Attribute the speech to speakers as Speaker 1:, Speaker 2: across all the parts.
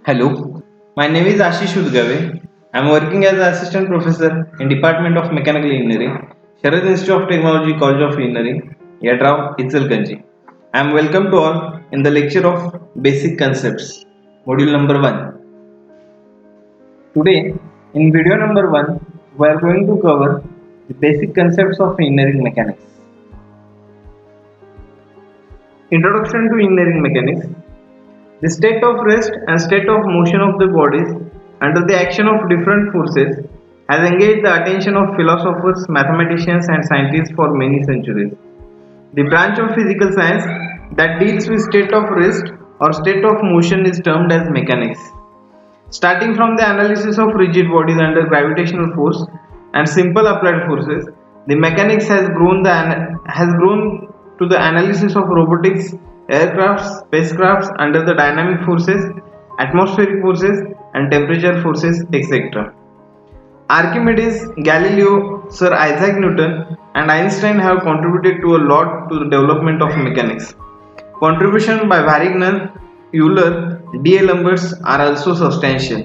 Speaker 1: Hello, my name is Ashish Udgave. I am working as an assistant professor in Department of Mechanical Engineering, Sharad Institute of Technology, College of Engineering, Yadrao, Itzelganji. I am welcome to all in the lecture of Basic Concepts, module number 1. Today, in video number 1, we are going to cover the basic concepts of engineering mechanics. Introduction to engineering mechanics. The state of rest and state of motion of the bodies under the action of different forces has engaged the attention of philosophers, mathematicians and scientists for many centuries. The branch of physical science that deals with state of rest or state of motion is termed as mechanics. Starting from the analysis of rigid bodies under gravitational force and simple applied forces, the mechanics has grown to the analysis of robotics, aircrafts, spacecrafts under the dynamic forces, atmospheric forces and temperature forces, etc. Archimedes, Galileo, Sir Isaac Newton and Einstein have contributed to a lot to the development of mechanics. Contribution by Varignon, Euler, D. A. Lamberts are also substantial.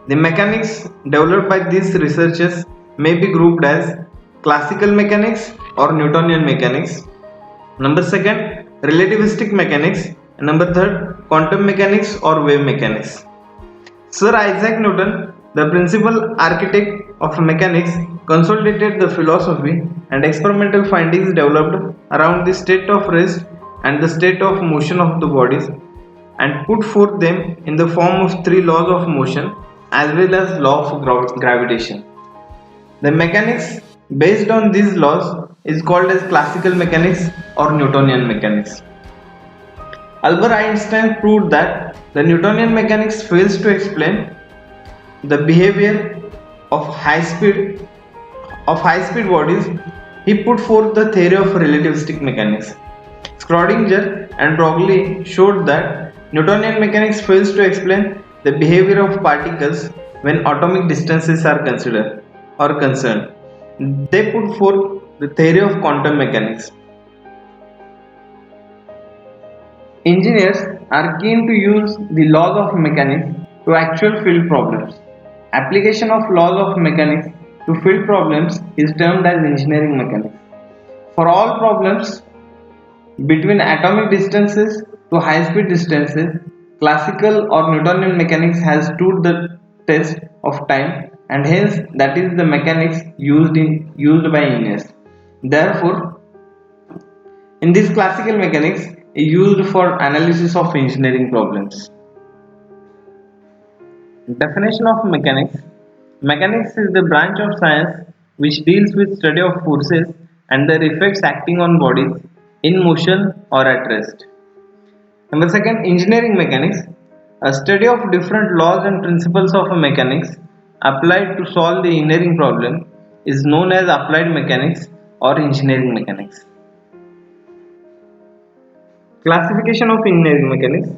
Speaker 1: The mechanics developed by these researchers may be grouped as classical mechanics or Newtonian mechanics. Number second, relativistic mechanics. And number third, quantum mechanics or wave mechanics. Sir Isaac Newton, the principal architect of mechanics, consolidated the philosophy and experimental findings developed around the state of rest and the state of motion of the bodies and put forth them in the form of three laws of motion as well as law of gravitation. The mechanics based on these laws is called as classical mechanics or Newtonian mechanics. Albert Einstein proved that the Newtonian mechanics fails to explain the behavior of high-speed bodies. He put forth the theory of relativistic mechanics. Schrödinger and Broglie showed that Newtonian mechanics fails to explain the behavior of particles when atomic distances are considered or concerned. They put forth the theory of quantum mechanics. Engineers are keen to use the laws of mechanics to actual field problems. Application of laws of mechanics to field problems is termed as engineering mechanics. For all problems between atomic distances to high-speed distances, classical or Newtonian mechanics has stood the test of time and hence that is the mechanics used by engineers. Therefore, in this classical mechanics is used for analysis of engineering problems. Definition of mechanics. Mechanics is the branch of science which deals with study of forces and their effects acting on bodies in motion or at rest. Number second, engineering mechanics, a study of different laws and principles of mechanics applied to solve the engineering problem is known as applied mechanics or engineering mechanics. Classification of engineering mechanics.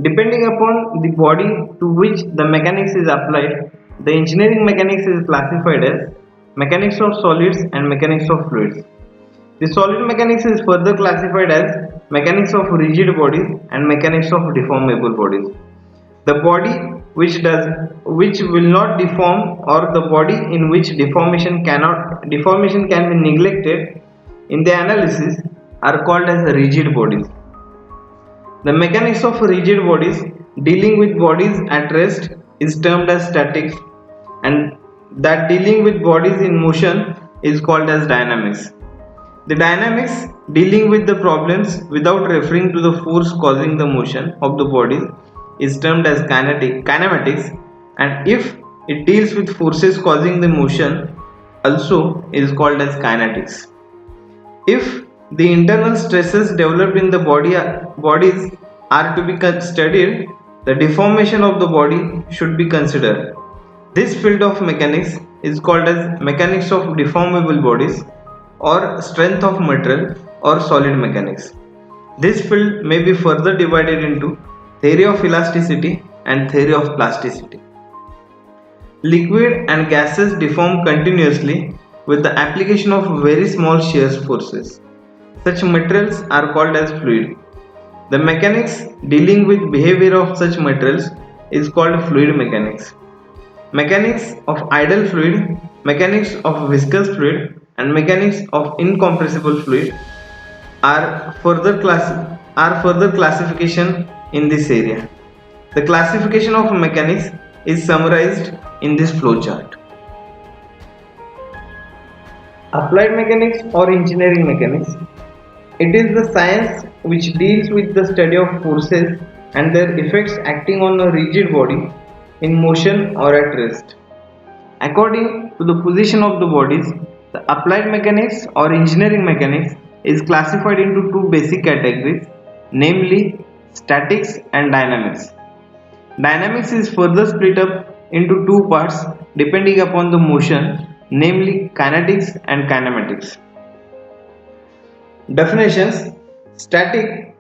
Speaker 1: Depending upon the body to which the mechanics is applied, the engineering mechanics is classified as mechanics of solids and mechanics of fluids. The solid mechanics is further classified as mechanics of rigid bodies and mechanics of deformable bodies. The body which will not deform or the body in which deformation can be neglected in the analysis are called as rigid bodies. The mechanics of rigid bodies dealing with bodies at rest is termed as statics, and that dealing with bodies in motion is called as dynamics. The dynamics dealing with the problems without referring to the force causing the motion of the bodies is termed as kinematics, and if it deals with forces causing the motion also is called as kinetics. If the internal stresses developed in the bodies are to be studied, the deformation of the body should be considered. This field of mechanics is called as mechanics of deformable bodies or strength of material or solid mechanics. This field may be further divided into theory of elasticity and theory of plasticity. Liquid and gases deform continuously with the application of very small shear forces. Such materials are called as fluid. The mechanics dealing with behavior of such materials is called fluid mechanics. Mechanics of idle fluid, mechanics of viscous fluid, and mechanics of incompressible fluid are further classification in this area. The classification of mechanics is summarized in this flowchart. Applied mechanics or engineering mechanics. It is the science which deals with the study of forces and their effects acting on a rigid body in motion or at rest. According to the position of the bodies, the applied mechanics or engineering mechanics is classified into two basic categories, namely statics and dynamics. Dynamics is further split up into two parts depending upon the motion, namely kinetics and kinematics. Definitions. Static.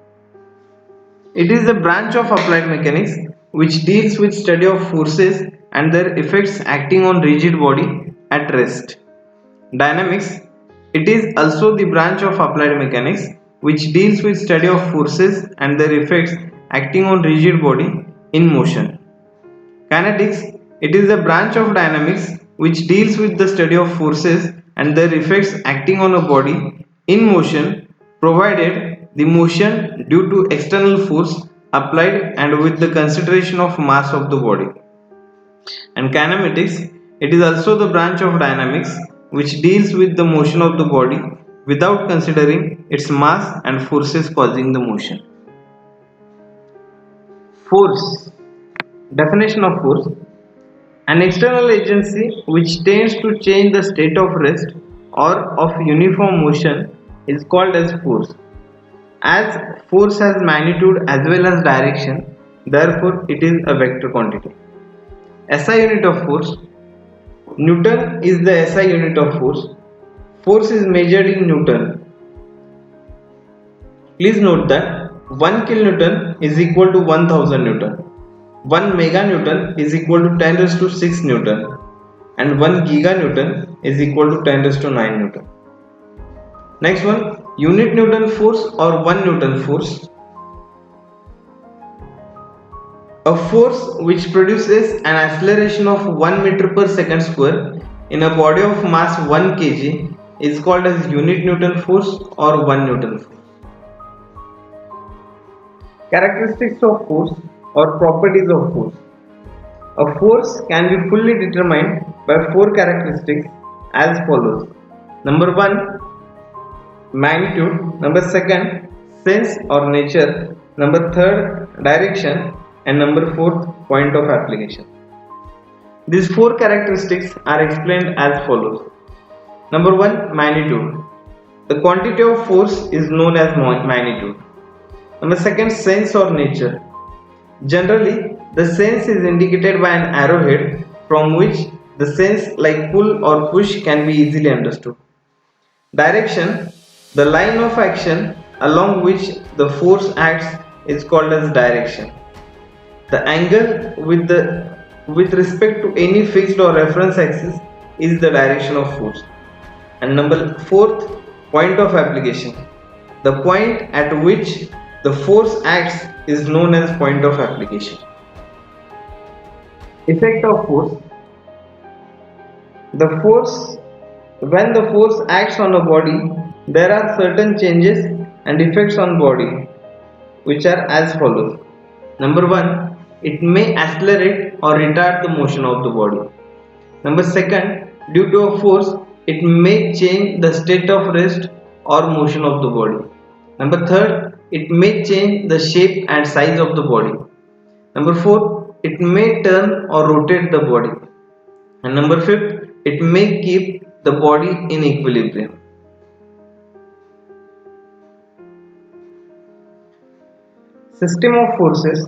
Speaker 1: It is a branch of applied mechanics which deals with study of forces and their effects acting on rigid body at rest. Dynamics. It is also the branch of applied mechanics which deals with study of forces and their effects acting on rigid body in motion. Kinetics. It is a branch of dynamics which deals with the study of forces and their effects acting on a body in motion, provided the motion due to external force applied and with the consideration of mass of the body. And kinematics, it is also the branch of dynamics which deals with the motion of the body without considering its mass and forces causing the motion. Force. Definition of force. An external agency which tends to change the state of rest or of uniform motion is called as force. As force has magnitude as well as direction, therefore it is a vector quantity. SI unit of force. Newton is the SI unit of force. Force is measured in Newton. Please note that 1 kilonewton is equal to 1000 Newton. 1 meganewton is equal to 10 raised to 6 Newton and 1 giganewton is equal to 10 raised to 9 Newton. Next one, unit Newton force or 1 Newton force. A force which produces an acceleration of 1 meter per second square in a body of mass 1 kg is called as unit Newton force or 1 Newton force. Characteristics of force or properties of force. A force can be fully determined by four characteristics as follows. Number 1, magnitude. Number 2, sense or nature. Number 3, direction. And number 4, point of application. These four characteristics are explained as follows. Number 1, magnitude. The quantity of force is known as magnitude. Number 2, sense or nature. Generally, the sense is indicated by an arrowhead from which the sense like pull or push can be easily understood. Direction. The line of action along which the force acts is called as direction. The angle with respect to any fixed or reference axis is the direction of force. And number 4, point of application. The point at which the force acts is known as point of application. Effect of force. When the force acts on a body, there are certain changes and effects on body which are as follows. Number 1, it may accelerate or retard the motion of the body. Number 2, due to a force, it may change the state of rest or motion of the body. Number 3, it may change the shape and size of the body. Number 4, it may turn or rotate the body. And number 5, it may keep the body in equilibrium. System of forces.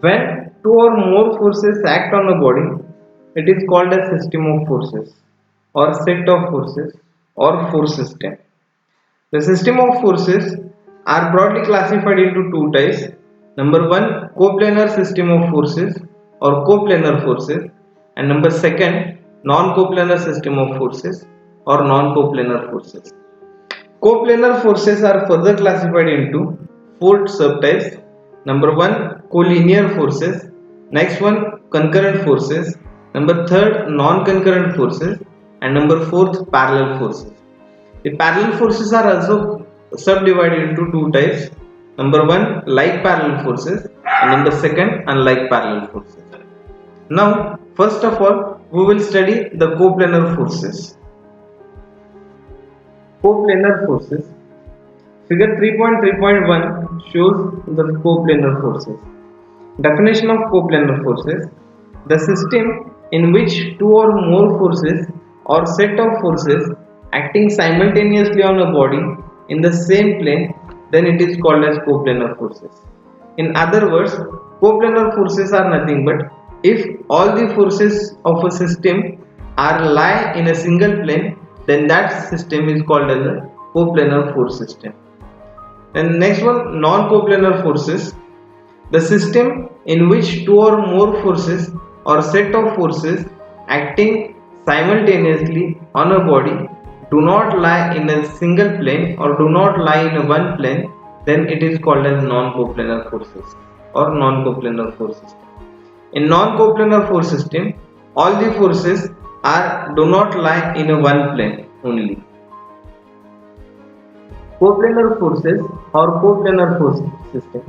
Speaker 1: When two or more forces act on a body, it is called a system of forces or set of forces or force system. The system of forces are broadly classified into two types. Number 1, coplanar system of forces or coplanar forces, and number 2, non-coplanar system of forces or non-coplanar forces. Coplanar forces are further classified into 4 subtypes. Number 1, collinear forces. Next one, concurrent forces. Number third, non-concurrent forces. And number fourth, parallel forces. The parallel forces are also subdivided into two types. Number one, like parallel forces, and number second, unlike parallel forces. Now, first of all, we will study the coplanar forces. Coplanar forces. Figure 3.3.1 shows the coplanar forces. Definition of coplanar forces: the system in which two or more forces or set of forces acting simultaneously on a body in the same plane, then it is called as coplanar forces. In other words, coplanar forces are nothing but if all the forces of a system are lie in a single plane, then that system is called as a coplanar force system. And next one, non-coplanar forces. The system in which two or more forces or set of forces acting simultaneously on a body do not lie in a single plane or do not lie in a one plane, then it is called as non-coplanar forces or non-coplanar force system. In non-coplanar force system, all the forces do not lie in a one plane only. Coplanar forces or coplanar force system.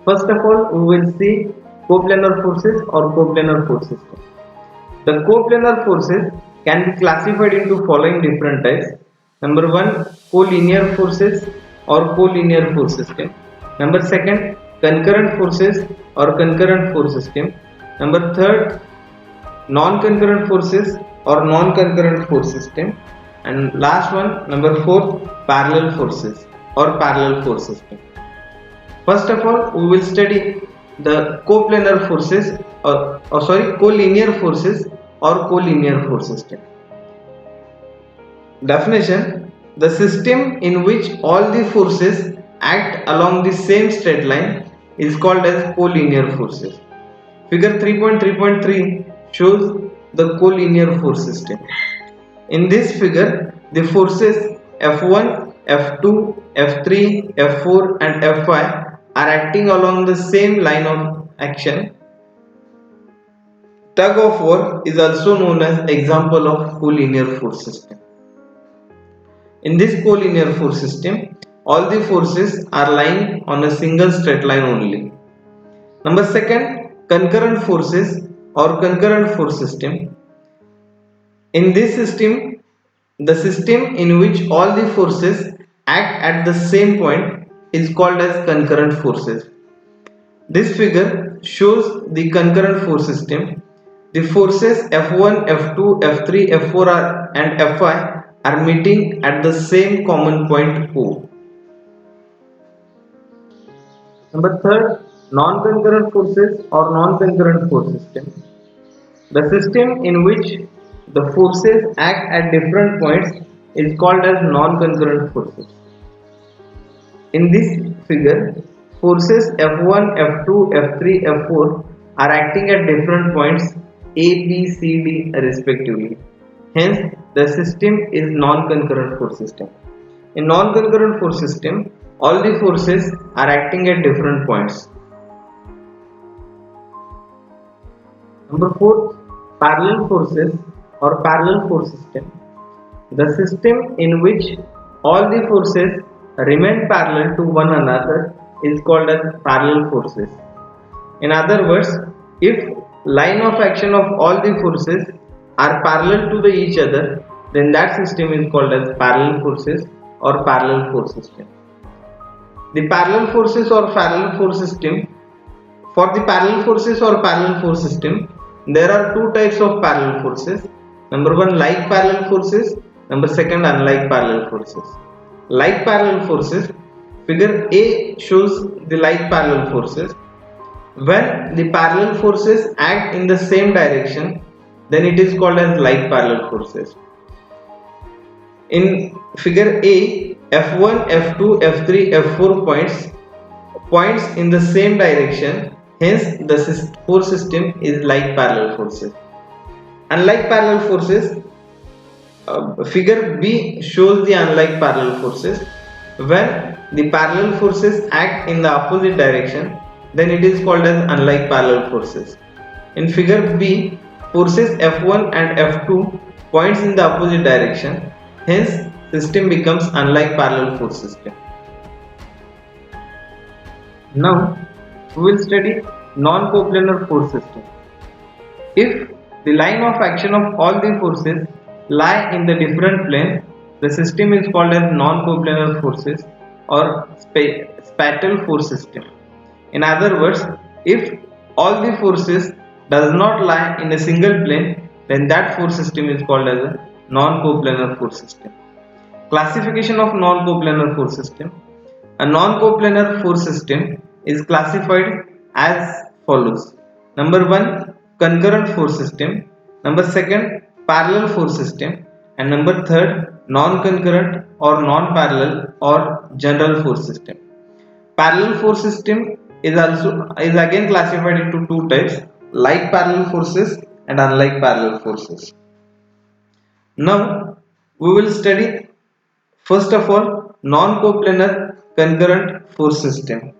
Speaker 1: First of all, we will see coplanar forces or coplanar force system. The coplanar forces can be classified into following different types. Number one, collinear forces or collinear force system. Number second, concurrent forces or concurrent force system. Number third, non-concurrent forces or non-concurrent force system. And last one, number four, parallel forces or parallel force system. First of all, we will study the coplanar forces collinear forces or collinear force system. Definition: the system in which all the forces act along the same straight line is called as collinear forces. Figure 3.3.3 shows the collinear force system. In this figure, the forces F1, F2, F3, F4 and F5 are acting along the same line of action. Tug of war is also known as example of collinear force system. In this collinear force system, all the forces are lying on a single straight line only. Number second, concurrent forces or concurrent force system. In this system, the system in which all the forces act at the same point is called as concurrent forces. This figure shows the concurrent force system. The forces F1, F2, F3, F4 and F5 are meeting at the same common point O. Number third, non-concurrent forces or non-concurrent force system. The system in which the forces act at different points is called as non-concurrent forces. In this figure, forces F1, F2, F3, F4 are acting at different points A, B, C, D respectively. Hence, the system is non-concurrent force system. In non-concurrent force system, all the forces are acting at different points. Number 4, parallel forces or parallel force system. The system in which all the forces remain parallel to one another is called as parallel forces. In other words, if line of action of all the forces are parallel to each other, then that system is called as parallel forces or parallel force system. The parallel forces or parallel force system. For the parallel forces or parallel force system, there are two types of parallel forces. Number one, like parallel forces. Number second, unlike parallel forces. Like parallel forces, figure A shows the like parallel forces. When the parallel forces act in the same direction, then it is called as like parallel forces. In figure A, F1, F2, F3, F4 points in the same direction. Hence, the force system is like parallel forces. Unlike parallel forces, figure B shows the unlike parallel forces. When the parallel forces act in the opposite direction, then it is called as unlike parallel forces. In figure B, forces F1 and F2 points in the opposite direction. Hence, system becomes unlike parallel force system. Now, we will study non-coplanar force system. If the line of action of all the forces lie in the different plane, the system is called as non-coplanar forces or spatial force system. In other words, if all the forces does not lie in a single plane, then that force system is called as a non-coplanar force system. Classification of non-coplanar force system. A non-coplanar force system is classified as follows. Number 1, concurrent force system. Number 2, parallel force system. And number 3, non-concurrent or non-parallel or general force system. Parallel force system is again classified into two types, like parallel forces and unlike parallel forces. Now we will study first of all non-coplanar concurrent force system.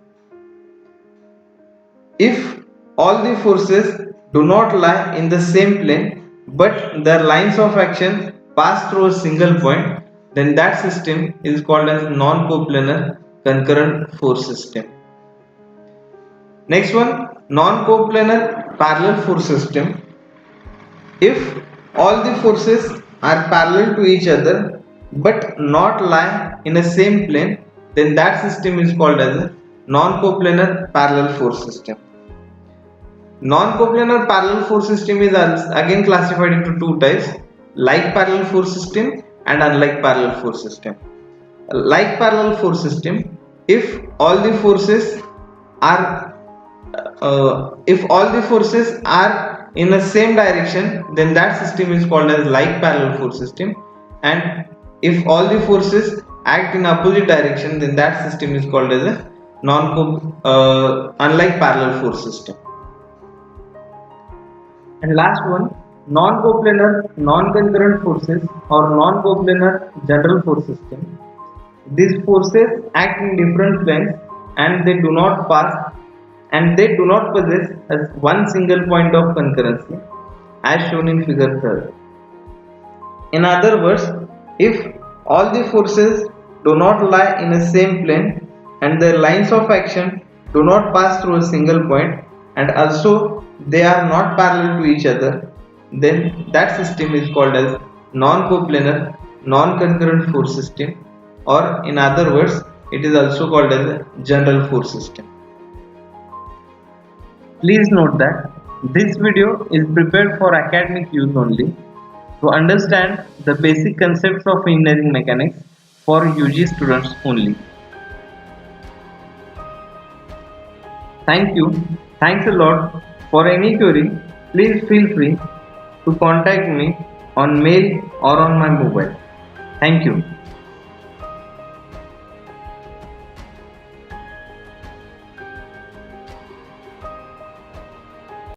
Speaker 1: If all the forces do not lie in the same plane but their lines of action pass through a single point, then that system is called as non-coplanar concurrent force system. Next one, non-coplanar parallel force system. If all the forces are parallel to each other but not lie in a same plane, then that system is called as a non-coplanar parallel force system. Non-coplanar parallel force system is again classified into two types, like parallel force system and unlike parallel force system. Like parallel force system, if all the forces are in the same direction, then that system is called as like parallel force system, and if all the forces act in opposite direction, then that system is called as a unlike parallel force system. And last one, non-coplanar non-concurrent forces or non-coplanar general force system. These forces act in different planes and they do not possess as one single point of concurrency as shown in figure 3rd. In other words, if all the forces do not lie in a same plane and their lines of action do not pass through a single point and also they are not parallel to each other, then that system is called as non-coplanar non-concurrent force system, or in other words it is also called as a general force system. Please note that this video is prepared for academic use only, to understand the basic concepts of engineering mechanics for UG students only. Thank you. Thanks a lot. For any query, please feel free to contact me on mail or on my mobile. Thank you.